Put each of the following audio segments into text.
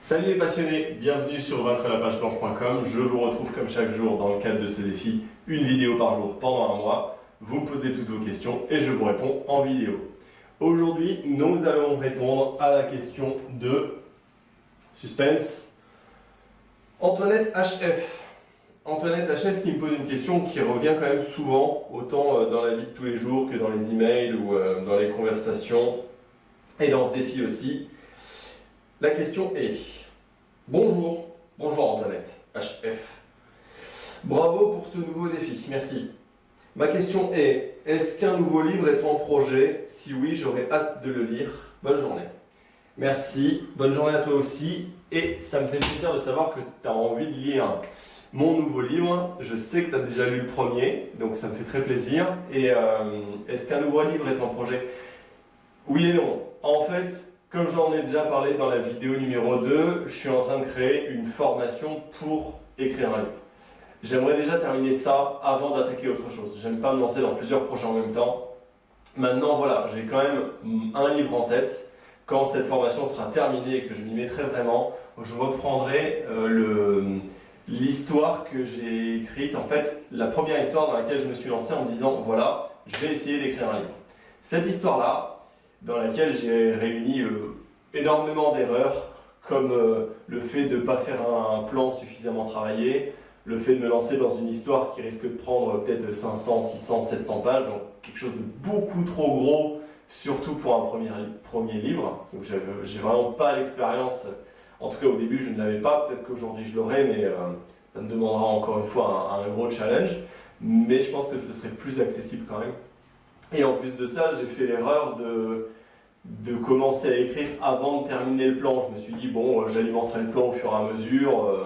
Salut les passionnés, bienvenue sur vaincrelapageplanche.com. Je vous retrouve comme chaque jour dans le cadre de ce défi, une vidéo par jour pendant un mois. Vous me posez toutes vos questions et je vous réponds en vidéo. Aujourd'hui, nous allons répondre à la question de suspense. Antoinette HF. Antoinette HF qui me pose une question qui revient quand même souvent, autant dans la vie de tous les jours que dans les emails ou dans les conversations et dans ce défi aussi. La question est: bonjour Antoinette HF. Bravo pour ce nouveau défi, merci. Ma question est: est-ce qu'un nouveau livre est en projet? Si oui, j'aurais hâte de le lire. Bonne journée. Merci, bonne journée à toi aussi. Et ça me fait plaisir de savoir que tu as envie de lire mon nouveau livre. Je sais que tu as déjà lu le premier, donc ça me fait très plaisir. Et est-ce qu'un nouveau livre est en projet? Oui et non. En fait, comme j'en ai déjà parlé dans la vidéo numéro 2, je suis en train de créer une formation pour écrire un livre. J'aimerais déjà terminer ça avant d'attaquer autre chose. J'aime pas me lancer dans plusieurs projets en même temps. Maintenant, voilà, j'ai quand même un livre en tête. Quand cette formation sera terminée et que je m'y mettrai vraiment, je reprendrai l'histoire que j'ai écrite. En fait, la première histoire dans laquelle je me suis lancé en me disant, voilà, je vais essayer d'écrire un livre. Cette histoire-là, dans laquelle j'ai réuni énormément d'erreurs, comme le fait de ne pas faire un plan suffisamment travaillé, le fait de me lancer dans une histoire qui risque de prendre peut-être 500, 600, 700 pages, donc quelque chose de beaucoup trop gros, surtout pour un premier livre. Donc j'ai vraiment pas l'expérience, en tout cas au début je ne l'avais pas, peut-être qu'aujourd'hui je l'aurai, mais ça me demandera encore une fois un gros challenge, mais je pense que ce serait plus accessible quand même. Et en plus de ça, j'ai fait l'erreur de commencer à écrire avant de terminer le plan. Je me suis dit, bon, j'alimenterai le plan au fur et à mesure.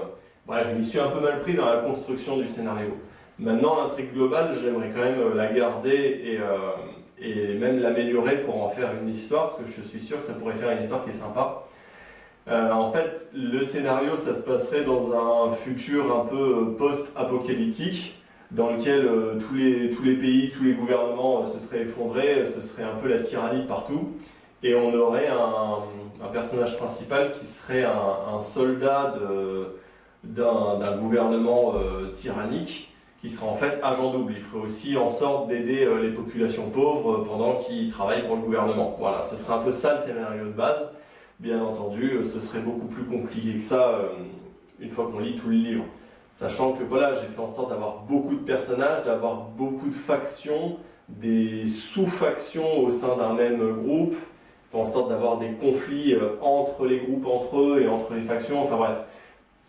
Bref, je m'y suis un peu mal pris dans la construction du scénario. Maintenant, l'intrigue globale, j'aimerais quand même la garder et même l'améliorer pour en faire une histoire, parce que je suis sûr que ça pourrait faire une histoire qui est sympa. En fait, le scénario, ça se passerait dans un futur un peu post-apocalyptique, dans lequel tous les pays, tous les gouvernements se seraient effondrés, ce serait un peu la tyrannie partout, et on aurait un personnage principal qui serait un soldat d'un gouvernement tyrannique, qui serait en fait agent double. Il ferait aussi en sorte d'aider les populations pauvres pendant qu'ils travaillent pour le gouvernement. Voilà, ce serait un peu ça le scénario de base. Bien entendu, ce serait beaucoup plus compliqué que ça une fois qu'on lit tout le livre. Sachant que voilà, j'ai fait en sorte d'avoir beaucoup de personnages, d'avoir beaucoup de factions, des sous-factions au sein d'un même groupe, fait en sorte d'avoir des conflits entre les groupes, entre eux et entre les factions, enfin bref.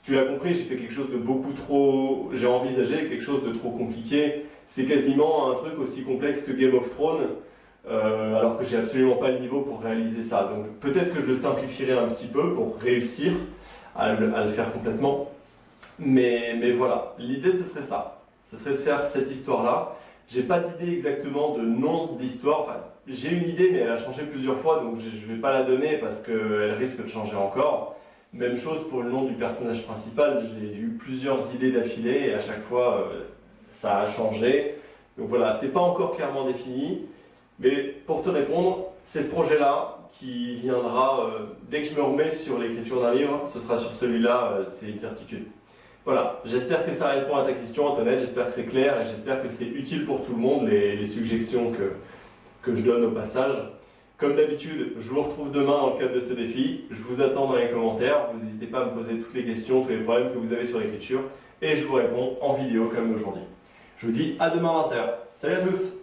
Tu l'as compris, j'ai fait quelque chose de beaucoup trop... J'ai envisagé quelque chose de trop compliqué. C'est quasiment un truc aussi complexe que Game of Thrones, alors que j'ai absolument pas le niveau pour réaliser ça. Donc peut-être que je le simplifierai un petit peu pour réussir à le faire complètement. Mais voilà, l'idée ce serait ça. Ce serait de faire cette histoire-là. J'ai pas d'idée exactement de nom d'histoire. Enfin, j'ai une idée, mais elle a changé plusieurs fois, donc je vais pas la donner parce qu'elle risque de changer encore. Même chose pour le nom du personnage principal. J'ai eu plusieurs idées d'affilée et à chaque fois, ça a changé. Donc voilà, c'est pas encore clairement défini. Mais pour te répondre, c'est ce projet-là qui viendra dès que je me remets sur l'écriture d'un livre. Ce sera sur celui-là, c'est une certitude. Voilà, j'espère que ça répond à ta question, Antoinette, j'espère que c'est clair et j'espère que c'est utile pour tout le monde, les suggestions que je donne au passage. Comme d'habitude, je vous retrouve demain dans le cadre de ce défi. Je vous attends dans les commentaires, vous n'hésitez pas à me poser toutes les questions, tous les problèmes que vous avez sur l'écriture et je vous réponds en vidéo comme aujourd'hui. Je vous dis à demain 20h. Salut à tous!